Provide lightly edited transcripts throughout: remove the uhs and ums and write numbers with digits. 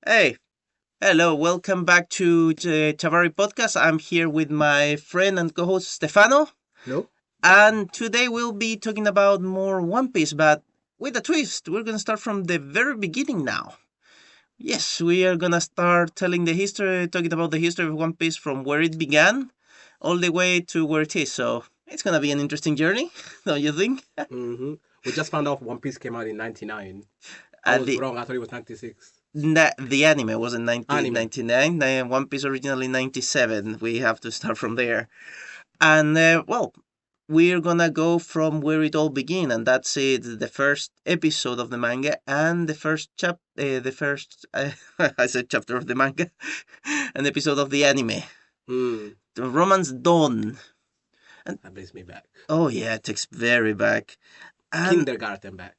Hey, hello, welcome back to the Tavari podcast. I'm here with my friend and co host Stefano, No? and today we'll be talking about more One Piece, but with a twist. We're gonna start from the very beginning now. Yes, we are gonna start telling the history, talking about the history of One Piece from where it began all the way to where it is. So it's gonna be an interesting journey, don't you think? Mm-hmm. We just found out One Piece came out in 99. I And was the wrong. I thought it was 96. the anime was in Anime. 1999, One Piece originally 97. We have to start from there. And well, we're gonna go from where it all began, and that's it. The first episode of the manga and I said chapter of the manga, an episode of the anime. Mm. The Romance Dawn. And That brings me back. oh yeah, it takes very back. And Kindergarten back.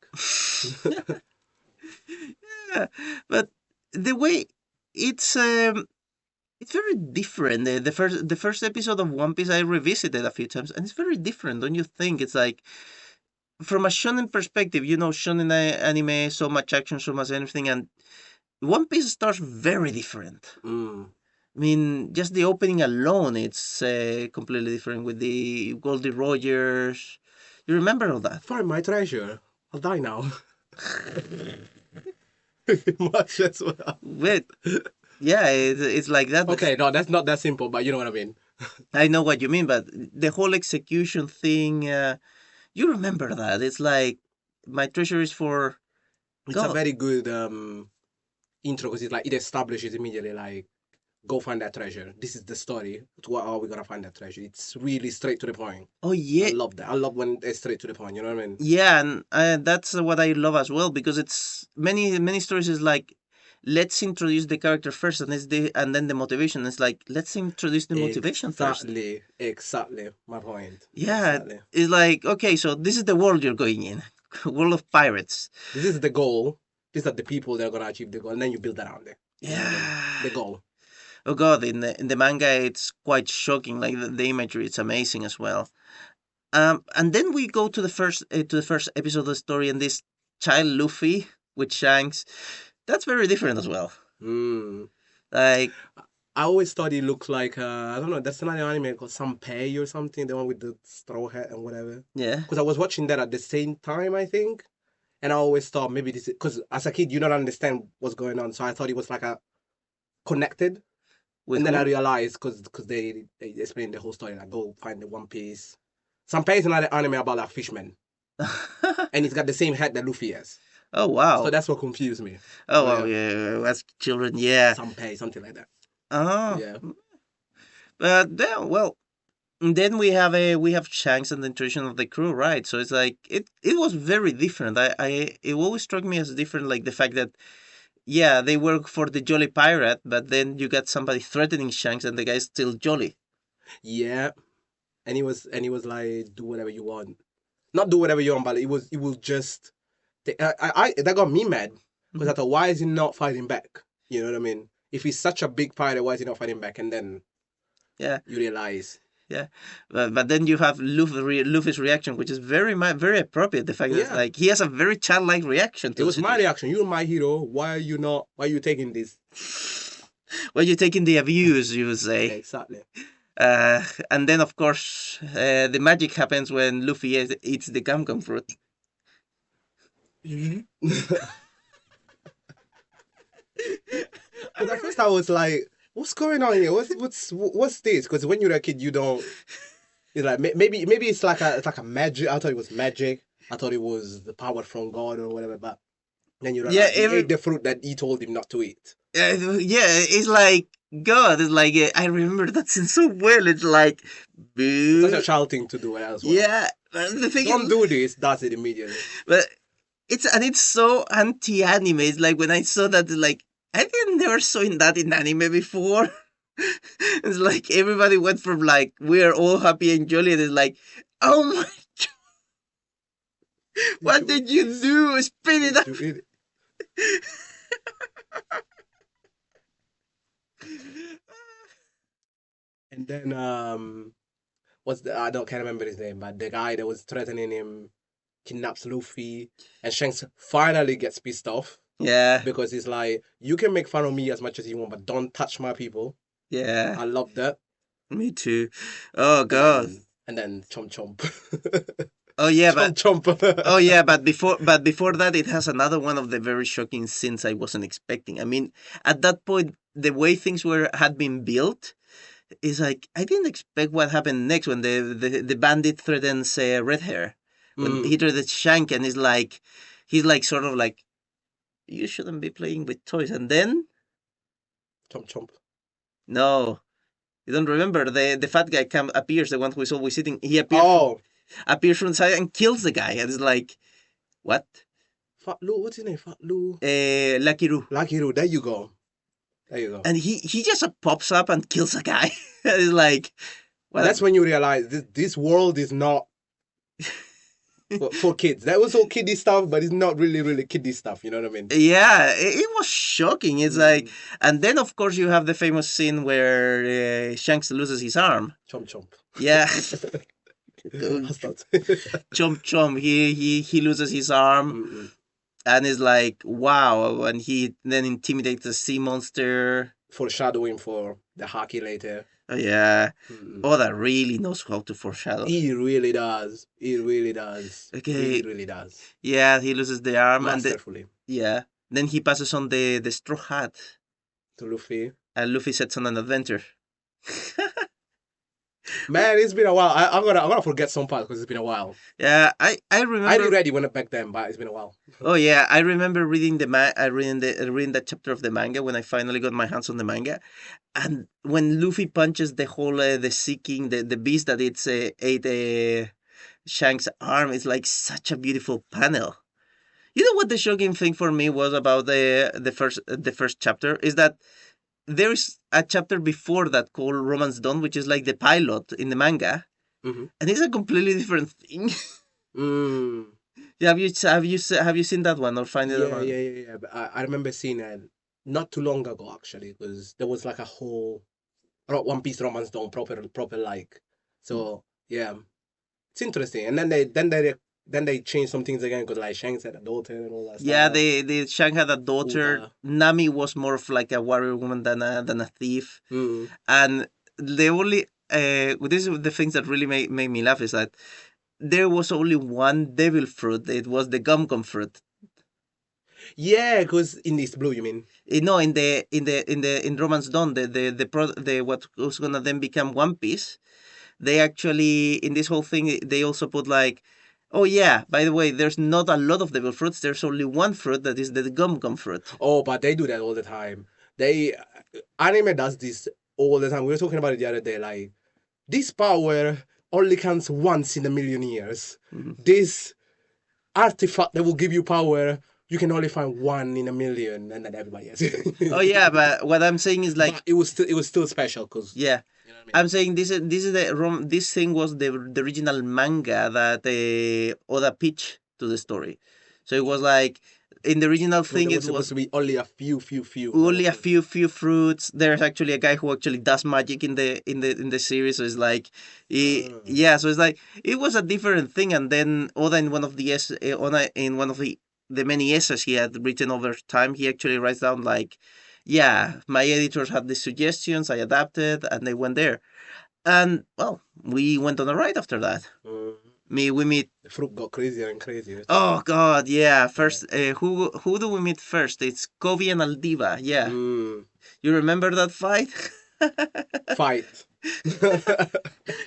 yeah, but the way it's it's very different. The first episode of One Piece I revisited a few times, and it's very different. Don't you think? It's like from a shonen perspective, shonen anime, so much action, so much anything, and One Piece starts very different. Mm. I mean, just the opening alone, it's completely different with the Goldie Rogers. You remember all that? Find my treasure. I'll die now. Much as well. Wait, yeah, it's like that. But Okay, no, that's not that simple, but you know what I mean. I know what you mean, but the whole execution thing, you remember that? It's like my treasure is for It's a God. very good intro because it establishes immediately like go find that treasure. This is the story. What are we gonna find that treasure? It's really straight to the point. Oh I yeah, love that. I love when it's straight to the point. You know what I mean? yeah, and that's what I love as well because it's many stories is like let's introduce the character first and then the motivation. It's like let's introduce the motivation first. Exactly. My point. Yeah, Exactly. it's like okay, so this is the world you're going in, world of pirates. This is the goal. These are the people that are gonna achieve the goal, and then you build around it. You know what I mean? Yeah. The goal. Oh God, in the manga, it's quite shocking. Like the imagery, it's amazing as well. And then we go to the first episode of the story, and this child Luffy with Shanks. That's very different as well. Mm. Like, I always thought he looked like I don't know. That's another anime called Sanpei or something. The one with the straw hat and whatever. yeah, Because I was watching that at the same time, I think, and I always thought maybe this because as a kid you don't understand what's going on, so I thought it was like a connected. with And then I who? realized because they explained the whole story, like go find the One Piece. Sanpei is another anime about a fishman, and he's got the same hat that Luffy has. Oh So wow. that's what confused me. Oh So wow. yeah, Yeah, as children, yeah. Sanpei, something like that. Oh, Yeah. but then well, then we have Shanks and the introduction of the crew, right? So it's like it was very different. It always struck me as different, like the fact that yeah, they work for the Jolly Pirate, but then you got somebody threatening Shanks, and the guy's still jolly. Yeah. And he was like, do whatever you want. Not do whatever you want, but it will just. That got me mad because I thought, why is he not fighting back? You know what I mean? If he's such a big fighter, why is he not fighting back? And then Yeah, you realize, yeah. But then you have Luffy's reaction, which is very appropriate. The fact that yeah, like he has a very childlike reaction it to the was my situation. reaction. You're my hero. Why are you not? Why are you taking this? Well, you're taking the abuse, you would say. Exactly. And then, of course, the magic happens when Luffy eats the gum fruit. Because at first I was like, what's going on here? What's this? Because when you're a kid, you don't. It's like maybe it's like a magic. I thought it was magic. I thought it was the power from God or whatever. But then you Yeah, realize he ate the fruit that he told him not to eat. yeah, it's like God. It's like I remember that scene so well. It's like, It's such a boo. child thing to do as well. Yeah, but the thing Don't is, do this. Does it immediately. but it's so anti-anime. It's like when I saw that, it's like I think never saw that in anime before. It's like everybody went from like we're all happy and jolly, and it's like, oh my, what did you do? Spit it Did you up. eat it? And then what's the I don't can't remember his name, but the guy that was threatening him kidnaps Luffy, and Shanks finally gets pissed off Yeah, because it's like you can make fun of me as much as you want, but don't touch my people. yeah, I love that. me too. Oh And God. then chomp chomp. Oh yeah, but Chomp chomp. oh yeah, but before that, it has another one of the very shocking scenes I wasn't expecting. I mean, at that point, the way things were had been built is like I didn't expect what happened next when the bandit threatens Red Hair when he Mm, threatens Shank and is like he's like sort of like you shouldn't be playing with toys and then chomp chomp. no. You don't remember the fat guy appears, the one who is always sitting. He Oh, appears from the side and kills the guy, and it's like, what? Fat Lou. What's his name? Fat Lou. Lucky Roo. Lucky Lou. There you go. There you go. And he just pops up and kills a guy. It's like, what? That's when you realize this world is not for kids. That was all kiddie stuff, but it's not really kiddie stuff. You know what I mean? Yeah, it was shocking. It's like, Mm, and then of course you have the famous scene where Shanks loses his arm. chomp chomp. Yeah, I'll start. chomp chomp. He loses his arm, Mm-mm. and is like, wow. And he then intimidates the sea monster. Foreshadowing for the hockey later. Oh, yeah. Mm-mm. Oda really knows how to foreshadow. He really does. He really does. Okay. He really does. Yeah, he loses the arm Masterfully. yeah. Then he passes on the straw hat, To Luffy. and Luffy sets on an adventure. Man, it's been a while. I'm gonna forget some parts because it's been a while. Yeah, I I remember. read it when back then, but it's been a while. Oh yeah, I remember reading reading that chapter of the manga when I finally got my hands on the manga, and when Luffy punches the whole the Sea King, the beast that it's ate Shank's arm, it's like such a beautiful panel. You know what the shocking thing for me was about the first chapter is that there's a chapter before that called Romance Dawn, which is like the pilot in the manga, Mm-hmm. and it's a completely different thing. Mm. Yeah, have you seen that one or find it Yeah, around? yeah, yeah, yeah. But I remember seeing it not too long ago actually, because there was like a whole One Piece romance done proper like. So yeah, it's interesting. And then they changed some things again because like Shanks had a daughter and all that Yeah, stuff. the Shang had a daughter. Uta. Nami was more of like a warrior woman than a thief. Mm. And the only this is the things that really made me laugh is that there was only one devil fruit. It was the gum fruit. Yeah, because in this blue, you mean? No, in Romance Dawn, the what was gonna then become One Piece. They actually in this whole thing they also put like, oh yeah, by the way, there's not a lot of devil fruits. There's only one fruit that is the gum fruit. Oh, but they do that all the time. They Anime does this all the time. We were talking about it the other day. Like this power only comes once in a million years. Mhm. This artifact that will give you power, you can only find one in a million, and then everybody has it. Oh yeah, but what I'm saying is like, But it was still special because yeah, you know what I mean. I'm saying this is this thing was the original manga that Oda pitched to the story. So it was like in the original So thing there it was supposed was to be only a few only a devil fruits. few fruits. There's actually a guy who actually does magic in the series. So it's like, Ah. yeah. So it's like it was a different thing. And then Oda in one of the Oda in one of the many essays he had written over time, he actually writes down like, yeah, my editors had these suggestions, I adapted, and they went there. And well, we went on a ride after that. Mm. We meet. The fruit got crazier and crazier. Oh God, yeah. Yeah. First, who do we meet first? It's Kobe and Aldiva. Yeah, Mm. you remember that fight? Fight.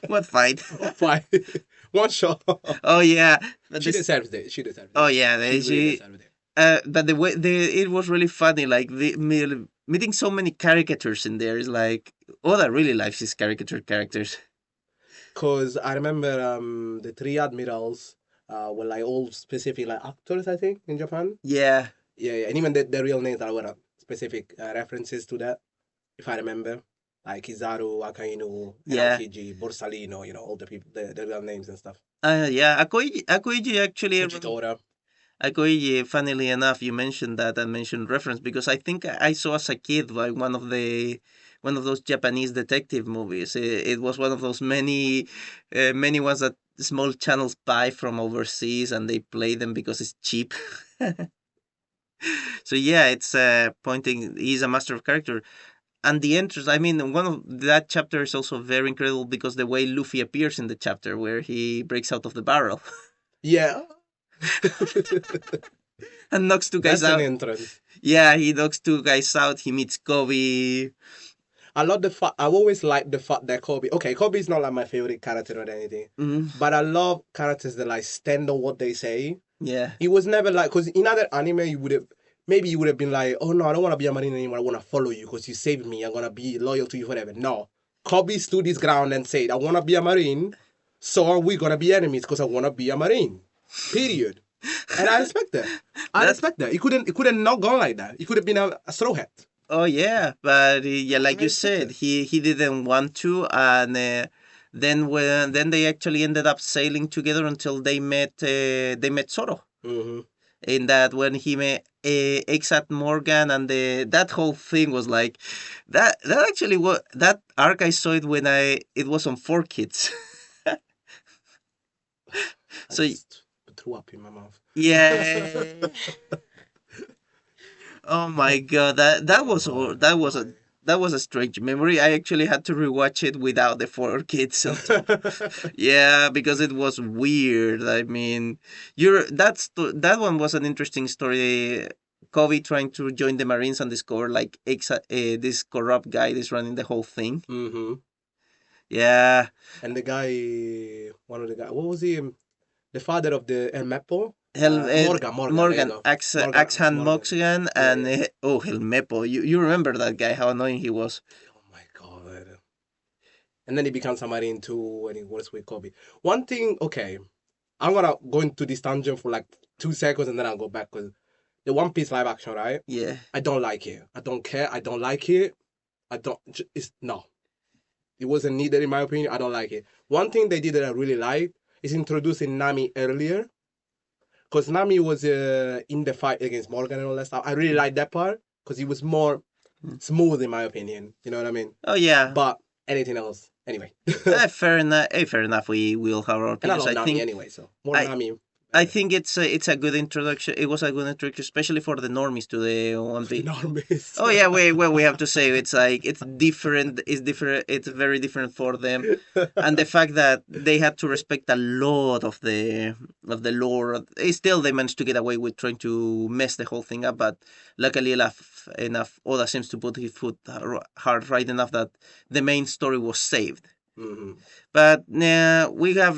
What fight? Fight. One shot. Oh yeah, but She this. deserves it. She deserves Oh it. yeah, She really deserves it. But the way it was really funny. Like meeting so many caricatures in there is like Oda really likes his caricature characters. Cause I remember the three admirals were like all specific like actors I think in Japan. Yeah, Yeah, and even the real names are were specific references to that if I remember. Like Kizaru, Akainu, and yeah, Aokiji, Borsalino, all the people, the real names and stuff. yeah. Akoiji actually. Fujitora. Akoiji, funnily enough, you mentioned that and mentioned reference because I think I saw as a kid like one of those Japanese detective movies. It was one of those many ones that small channels buy from overseas and they play them because it's cheap. So yeah, it's pointing. He's a master of character, and the entrance. I mean, one of that chapter is also very incredible because the way Luffy appears in the chapter where he breaks out of the barrel Yeah. and knocks two guys That's an out. entrance. Yeah, he knocks two guys out. He meets Kobe. I love the fact. I've always liked the fact that Kobe. Okay, Kobe is not like my favorite character or anything, Mm, but I love characters that like stand on what they say. yeah, He was never like, because in other anime you would have maybe you would have been like, oh no, I don't want to be a marine anymore. I want to follow you because you saved me. I'm gonna be loyal to you forever. No, Kobe stood his ground and said, I want to be a marine. So are we gonna be enemies because I want to be a marine. Period. And I respect that. I that. respect that. It couldn't not gone like that. It could have been a straw hat. Oh yeah, but yeah, like I you respect said, that. he didn't want to, and then they actually ended up sailing together until they met Zoro. Mm-hmm. In that when he met Exat Morgan, and that whole thing was like that actually was that arc. I saw it when it was on 4 Kids. I So just threw up in my mouth. yeah. Oh my god, Oh that was my. a strange memory. I actually had to rewatch it without the 4 Kids on top. Yeah, because it was weird. I mean, that one was an interesting story. Kobe trying to join the Marines and discover like this corrupt guy is running the whole thing. Mm-hmm. Yeah, And the guy, one of the guys, what was he? The father of the El Mepo? Hell, Morgan, there you Morgan go. Axe Hand Morgan. Moxigan, Yeah, and yeah. oh Hell Mepo. You remember that guy? How annoying he was. Oh my god. And then he becomes a Marine too, and he works with Kobe. One thing, okay, I'm gonna go into this tangent for like 2 seconds and then I'll go back because the One Piece live action, right? Yeah. I don't like it. I don't care. I don't like it. I don't. It's no. It wasn't needed in my opinion. I don't like it. One thing they did that I really like is introducing Nami earlier, because Nami was in the fight against Morgan and all that stuff. I really like that part because it was more Mm. smooth in my opinion. You know what I mean? Oh yeah. But anything else, anyway. Fair enough. Fair enough. We will have our And I opinions. love I Nami think anyway, so more I Nami. I Better. think it's a good introduction. It was a good introduction, especially for the normies to the One The Piece. normies. Oh yeah, we have to say it's like it's different. It's different. It's very different for them, and the fact that they had to respect a lot of the lore. Still, they managed to get away with trying to mess the whole thing up. But luckily enough, Oda seems to put his foot hard right enough that the main story was saved. Mhm. But we have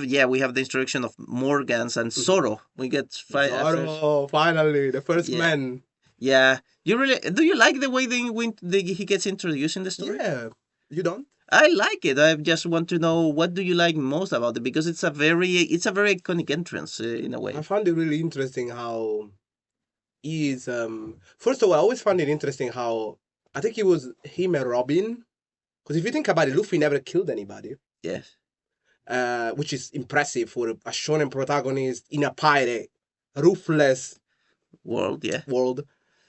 the introduction of Morgans and Mhm. Zoro. We get first, Zoro, finally, the first yeah, man. yeah. You really do you like the way he gets introduced in the story? Yeah, you don't? I like it. I just want to know what do you like most about it because it's a very iconic entrance in a I way. found it really interesting how he is. First of all, I always found it interesting how I think it was him and Robin. Because if you think about it, Luffy never killed anybody, Yes. which is impressive for a shonen protagonist in a pirate, ruthless World, yeah. world.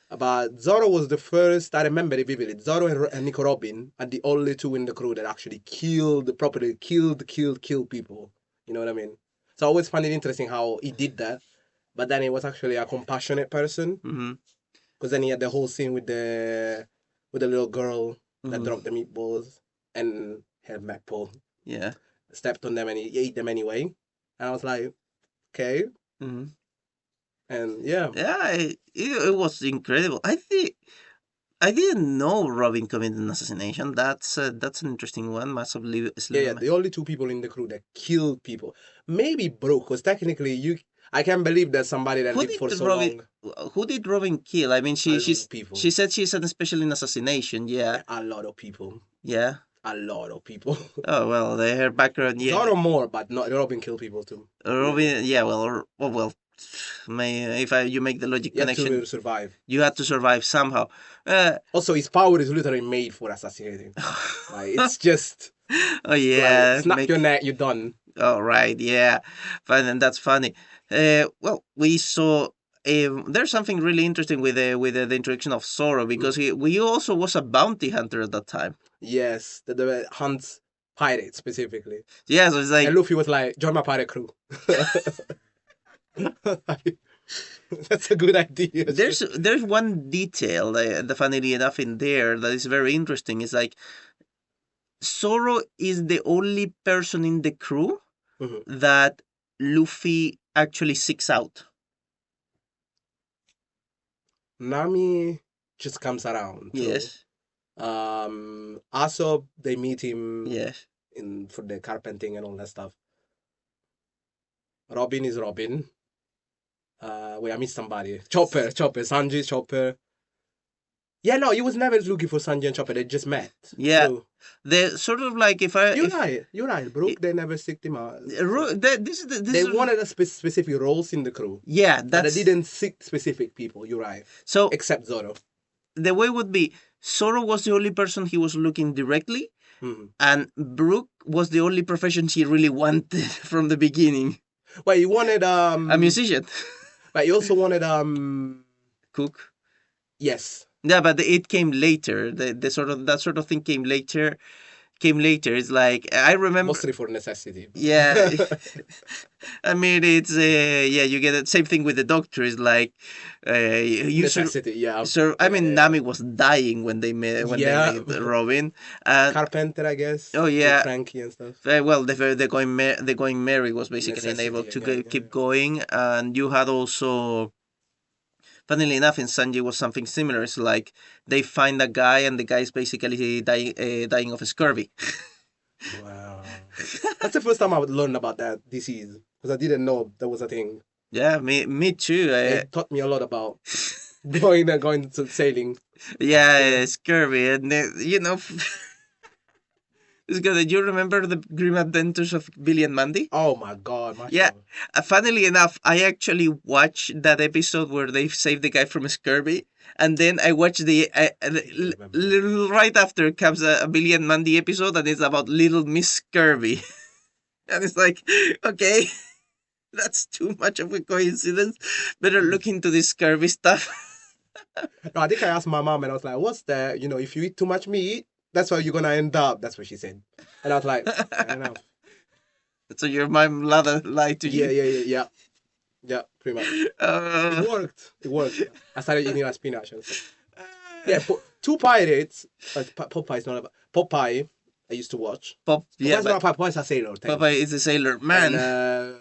But Zoro was the first, I remember it vividly. Zoro and Nico Robin are the only two in the crew that actually properly killed people. You know what I mean? So I always find it interesting how he did that. But then he was actually a compassionate person. Mm-hmm. Because then he had the whole scene with the little girl that Mm-hmm. dropped the meatballs and her Maple Yeah. stepped on them and he ate them anyway. And I was like, okay. Mm-hmm. And yeah. Yeah, it was incredible. I didn't know Robin committed an assassination. That's an interesting one. Must have Yeah, slept. the only two people in the crew that killed people. Maybe Brooke, because technically I can't believe that somebody that Who lived did for so Robin? long. Who did Robin kill? I mean, A lot of people. she said she's an special in assassination. Yeah, Yeah, a lot of people. yeah. A lot of people. Oh well, her background. Yeah, Zoro more, but not Robin killed people too. Yeah. Robin. Yeah, well, well. May if you make the logic He had connection, to survive. you had to survive somehow. Also, his power is literally made for assassinating. Like it's just oh like yeah, snap your neck, you're done. all right, yeah, but then that's funny. Well, we saw. There's something really interesting with the introduction of Zoro because we also was a bounty hunter at that time. Yes, the hunts pirates specifically. Yeah, so it's And like Luffy was like, join my pirate crew. That's a good idea. There's one detail that funnily enough in there that is very interesting. It's like Zoro is the only person in the crew Mhm. that Luffy actually seeks out. Nami just comes around too. Yes, Also they meet him yes. in for the carpenting and all that stuff. Robin is Robin. Wait, I missed somebody. Chopper, Sanji, Chopper. Yeah, no, he was never looking for Sanji and Chopper. They just met. Yeah, True. the sort of like if I You're if right. You're right, Brooke. They never seeked him out. this is They wanted a specific roles in the crew, yeah, but they that's didn't seek specific people. You're right. so Except Zoro. the way would be Zoro was the only person he was looking directly, Mhm. and Brooke was the only profession she really wanted from the beginning. Well, he wanted A musician, but he also wanted cook. yes, Yeah, but it came later. The sort of that sort of thing came later. Came later. It's like I remember. mostly for necessity. Yeah, I mean it's yeah. You get the same thing with the doctor. It's like Necessity. Yeah. so I mean Yeah. Nami was dying when they Yeah. made Robin, and Carpenter, I guess. oh Too yeah. cranky and stuff. Well, the going Mary was basically unable Necessity to again. keep Yeah. going, and you had also, funnily enough, in Sanji was something similar. It's like they find a guy, and the guy is basically dying of scurvy. Wow. That's the first time I would learn about that disease because I didn't know that was a thing. Yeah, me too. It taught me a lot about going to sailing. Yeah, scurvy, and you know, it's good. Do you remember the Grim Adventures of Billy and Mandy? Oh my god, Yeah, macho. funnily enough, I actually watched that episode where they saved the guy from scurvy, and then I watched right after comes a Billy and Mandy episode, and it's about Little Miss Scurvy, and it's like, okay, that's too much of a coincidence. Better look into this scurvy stuff. No, I think I asked my mom and I was like, "What's that? If you eat too much meat, that's where you're gonna end up." That's what she said, and I was like, "Fair enough." So your mom lied to you. Yeah, pretty much. Uh, It worked. It worked. I started eating like spinach and stuff. Yeah, two pirates. Popeye's not a Popeye. I used to watch. Pop, yeah, Popeye's not a Popeye's a sailor. Papa is a sailor And man.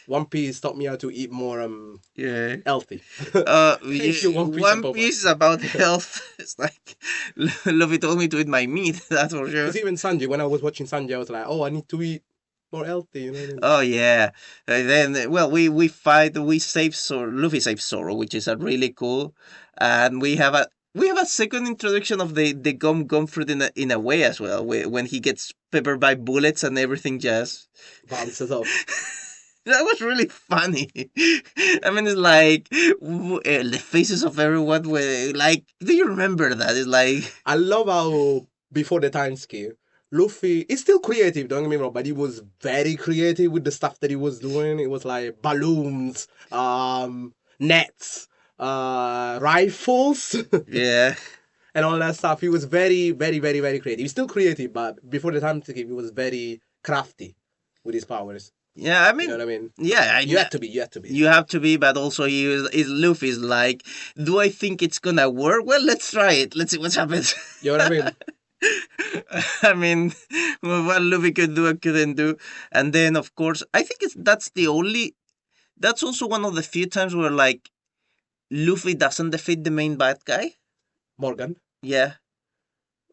One Piece taught me how to eat more Yeah. healthy. Yeah, you One Piece and One Popeye. Piece about health. It's like Luffy told me to eat my meat. That's for sure. Because even Sanji, when I was watching Sanji, I was like, oh, I need to eat more healthy. You know what I mean? Oh yeah. Then well, we fight. We save Zoro. Luffy saves Zoro, which is a really cool. And we have a second introduction of the gum fruit in a way as well. When he gets peppered by bullets and everything just Bounces off. that was really funny. I mean, it's like the faces of everyone were like. Do you remember that? It's like I love how before the time skip, Luffy is still creative, don't get me wrong, but he was very creative with the stuff that he was doing. It was like balloons, nets, rifles, yeah, and all that stuff. He was very, very, very, very creative. He's still creative, but before the time skip, he was very crafty with his powers. yeah. I You mean, know what I mean? yeah. You had to be. You had to be. You have to be, but also Luffy's like, do I think it's gonna work? Well, let's try it. Let's see what happens. You know what I mean? I mean, what Luffy could do, I couldn't do, and then of course, I think that's the only. That's also one of the few times where like Luffy doesn't defeat the main bad guy. Morgan. Yeah.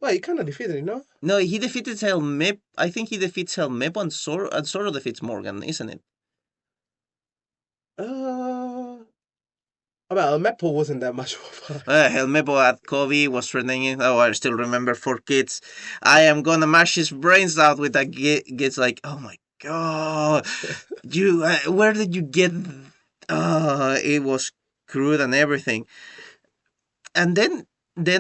Well, he kind of defeated him, no? No, he defeated Helmep. I think he defeats Helmep and Zoro defeats Morgan, isn't it? Well, Meppo wasn't that much of a fight. Helmep at Kobe was threatening. Oh, I still remember 4 kids. I am gonna mash his brains out with that. Gets like, oh my god, you. Where did you get? It was crude and everything. And then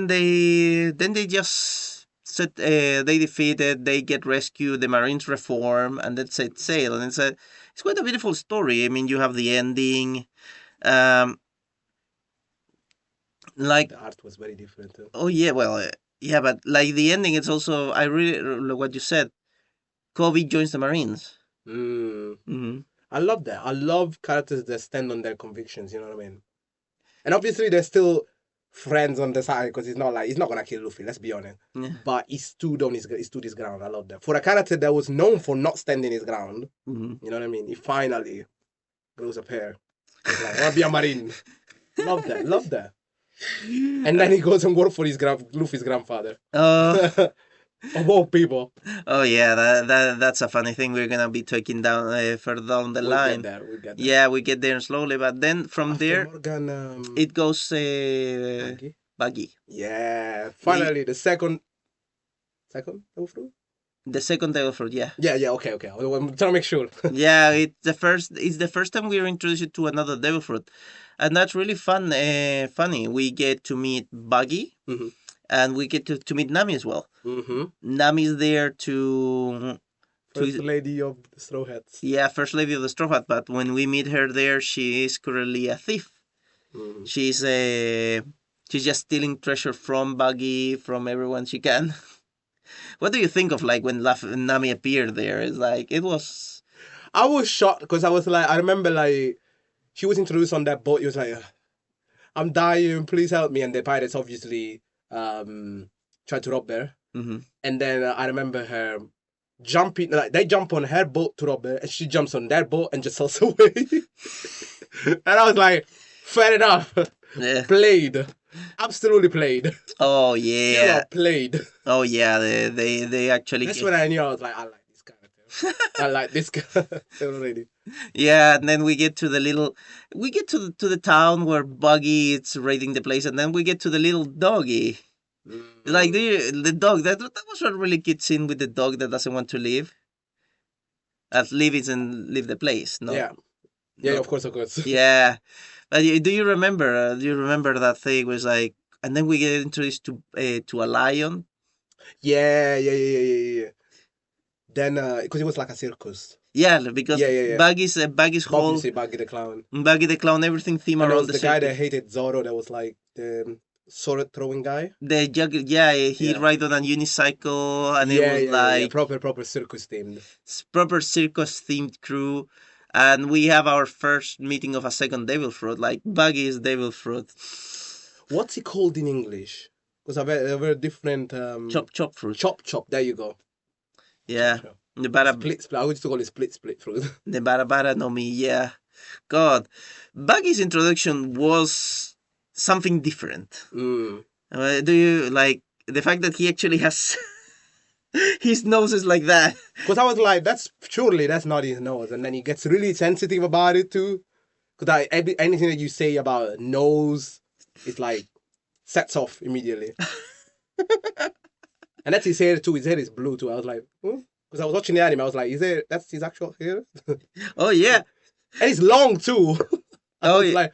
they just said they defeated. They get rescued. The Marines reform, and then set sail. And it's quite a beautiful story. I mean, you have the ending. Like The art was very different. oh yeah, well yeah, but like the ending, it's also I really like what you said. Kobe joins the Marines. Mm. Hmm I love that. I love characters that stand on their convictions. You know what I mean? And obviously, they're still friends on the side because he's not gonna kill Luffy. Let's be honest. Yeah. But he stood his ground. I love that. For a character that was known for not standing his ground, Mhm. you know what I mean? He finally grows a pair. He's like, I want to be a marine. Love that. Love that. And then he goes and works for Luffy's grandfather. Oh, Of all people. oh yeah, that's a funny thing. We're gonna be taking down further down the We'll line. get there. We'll get there. Yeah, we get there slowly, but then from After there Morgan, it goes Maggie. buggy. Yeah. Finally, the second devil fruit? The second devil fruit, yeah. Yeah, okay. I'm trying to make sure. Yeah, it's the first time we are introduced to another devil fruit. And that's really funny. We get to meet Buggy Mm-hmm. and we get to meet Nami as well. Mm-hmm. Nami's there to First lady of the Straw Hats. yeah, first lady of the Straw Hat, but when we meet her there, she is currently a thief. Mm-hmm. She's just stealing treasure from Buggy, from everyone she can. What do you think of like when Nami appeared there? It's like it was. I was shocked because I remember like she was introduced on that boat. He was like, I'm dying, please help me. And the pirates obviously tried to rob her. Mm-hmm. And then I remember her jumping, like they jump on her boat to rob her, and she jumps on their boat and just sails away. And I was like, fair enough. Yeah. Played. Absolutely played. Oh yeah. Played. Oh yeah. They actually. That's when I knew. I was like, I like this character. I like this character already. Yeah, and then we get to the town where Buggy is raiding the place, and then we get to the little doggy. Like the dog that was a really cute scene with the dog that doesn't want to leave. Leave the place. No. Yeah. Yeah, of course. Yeah, but do you remember? Do you remember that thing was like, and then we get introduced to a lion. Yeah. Then, because it was like a circus. Yeah, because Yeah. Buggy's whole Obviously, Baggy the Clown. Buggy the Clown, everything theme And there around was the guy that hated Zoro. That was like the sword throwing guy. The he Yeah. ride on a unicycle, and it was like proper circus themed. proper circus themed crew. And we have our first meeting of a second devil fruit, like Buggy's devil fruit. What's it called in English? Because I've very different. Chop fruit. Chop. There you go. Yeah. Chop. The split. I used to call it split fruit. The bara no mi. Yeah. God, Buggy's introduction was something different. Mm. Do you like the fact that he actually has his nose is like that? Because I was like, that's not his nose, and then he gets really sensitive about it too. Because anything that you say about nose, it's like sets off immediately. And that's his hair too. His hair is blue too. I was like, because I was watching the anime, I was like, that's his actual hair? Oh yeah, and it's long too. Oh yeah. Like,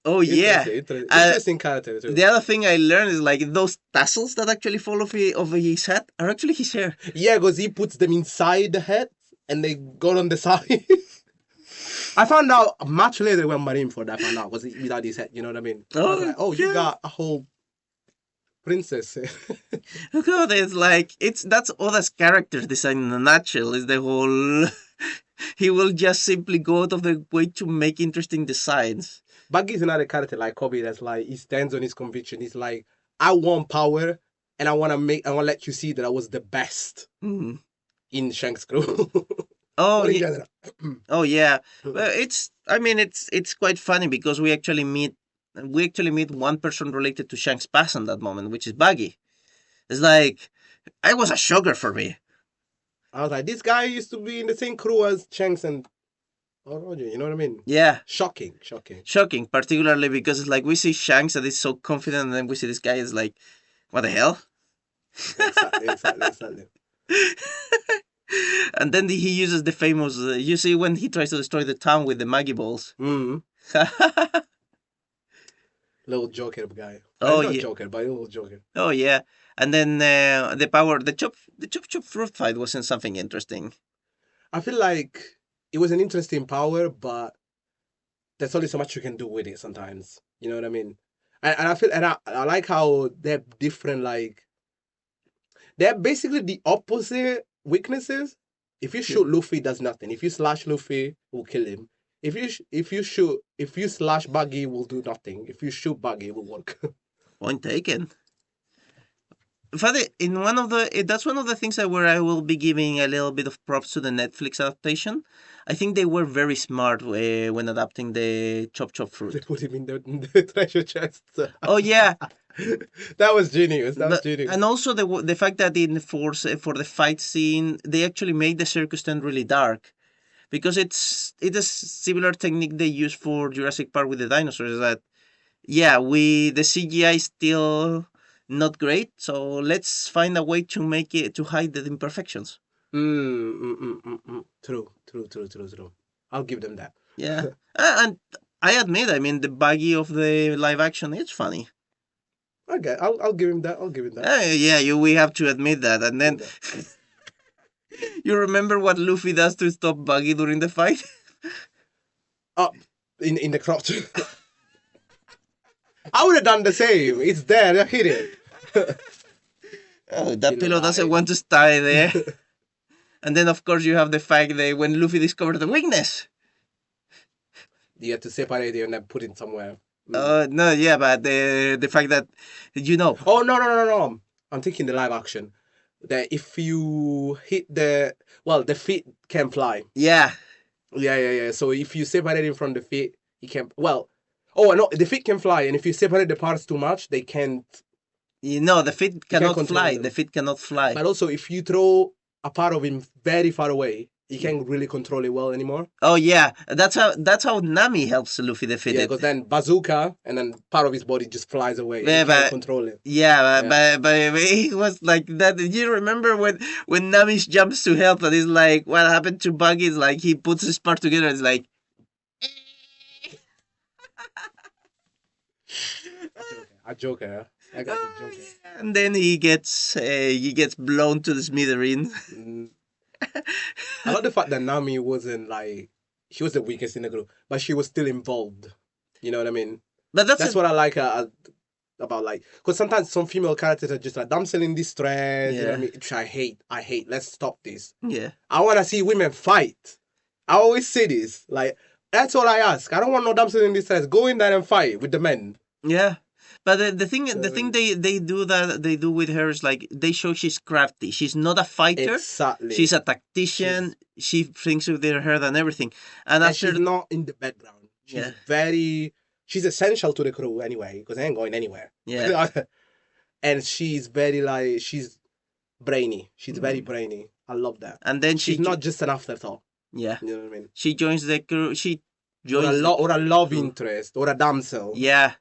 oh yeah. Interesting character too. The other thing I learned is like those tassels that actually fall off his head are actually his hair. Yeah, because he puts them inside the head and they go on the side. I found out much later when Marineford I found out was without his head. You know what I mean? You got a whole princess. God, that's Oda's character design in a nutshell. Is the whole he will just simply go out of the way to make interesting designs. Buggy's another character like Kobe that's like he stands on his conviction. He's like, I want power, and I want to let you see that I was the best in Shanks' crew. Oh yeah. Oh yeah. Well, it's quite funny because we actually meet one person related to Shanks' past in that moment, which is Buggy. It's like it was a shocker for me. I was like, this guy used to be in the same crew as Shanks and Roger, you know what I mean? Yeah. Shocking. Shocking, particularly because it's like we see Shanks that is so confident, and then we see this guy is like, what the hell? Exactly. And then he uses the famous, you see when he tries to destroy the town with the Maggie balls. Little Joker guy. Oh not yeah. Joker, but a little Joker. Oh yeah. And then the chop fruit fight wasn't something interesting. I feel like it was an interesting power, but there's only so much you can do with it sometimes. You know what I mean? And I like how they're different. Like they're basically the opposite weaknesses If you shoot Luffy, does nothing. If you slash Luffy, will kill him. If you slash Buggy, will do nothing. If you shoot Buggy, it will work. Point taken. Funny, in one of the that's one of the things that where I will be giving a little bit of props to the Netflix adaptation. I think they were very smart when adapting the Chop Chop They Fruit. put him in the treasure chest. Oh yeah, That was genius. That was but, genius. and also the fact that in for the fight scene they actually made the circus tent really dark because it is similar technique they use for Jurassic Park with the dinosaurs. That yeah, the CGI is still not great, so let's find a way to make it to hide the imperfections. True, true, true, true, true. I'll give them that. Yeah, and I admit, I mean, the baggy of the live action is funny. Okay, I'll give him that. I'll give him that. Yeah, we have to admit that. And then you remember what Luffy does to stop Buggy during the fight? Oh, in the crotch. I would have done the same. It's there. I hit it. Oh, that pillow doesn't want to stay there. And then, of course, you have the fact that when Luffy discovered the weakness. You have to separate it and then put it somewhere. No, yeah, but the fact that, you know. Oh, no. I'm thinking the live action. That if you hit the feet can fly. Yeah. Yeah. So if you separate it from the feet, he can. Well, oh no, the feet can fly, and if you separate the parts too much, they can't. You know, the feet cannot fly. them. The feet cannot fly. But also, if you throw a part of him very far away, he can't really control it well anymore. Oh yeah, that's how Nami helps Luffy defeat Yeah, it. because then bazooka, and then part of his body just flies away. Yeah, He can't control it. Yeah, but it was like that. You remember when Nami jumps to help and it's like, what happened to Buggy? It's like he puts his part together. It's like. A joker. I got the joker. And then he gets blown to the smithereens. I love the fact that Nami wasn't like she was the weakest in the group, but she was still involved. You know what I mean? But that's what I like about like because sometimes some female characters are just like damsel in distress. Yeah. You know what I mean? Which I hate. Let's stop this. Yeah. I want to see women fight. I always say this. Like that's all I ask. I don't want no damsel in distress. Go in there and fight with the men. Yeah. But the thing they do with her is like they show she's crafty. She's not a fighter. Exactly. She's a tactician. She thinks with her head and everything. And after she's not in the background. She's essential to the crew anyway because they ain't going anywhere. Yeah. And she's very she's brainy. She's very brainy. I love that. And then she's not just an afterthought. Yeah. You know what I mean? She joins the crew. She joins or a love interest or a damsel. Yeah.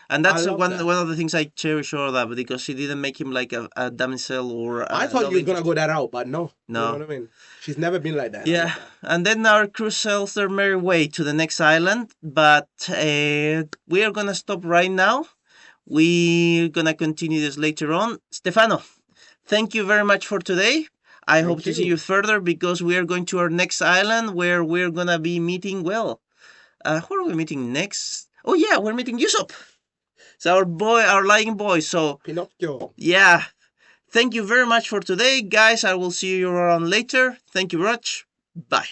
And that's one of the things I cherish all that because she didn't make him like a damsel or. I thought you were gonna go that route, but no. No. You know what I mean? She's never been like that. Yeah, and then our crew sails their merry way to the next island, but we are gonna stop right now. We're gonna continue this later on. Stefano, thank you very much for today. I hope to see you further because we are going to our next island where we're gonna be meeting. Well, who are we meeting next? Oh yeah, we're meeting Usopp. It's our lying boy. So Pinocchio. Yeah. Thank you very much for today, guys. I will see you around later. Thank you very much. Bye.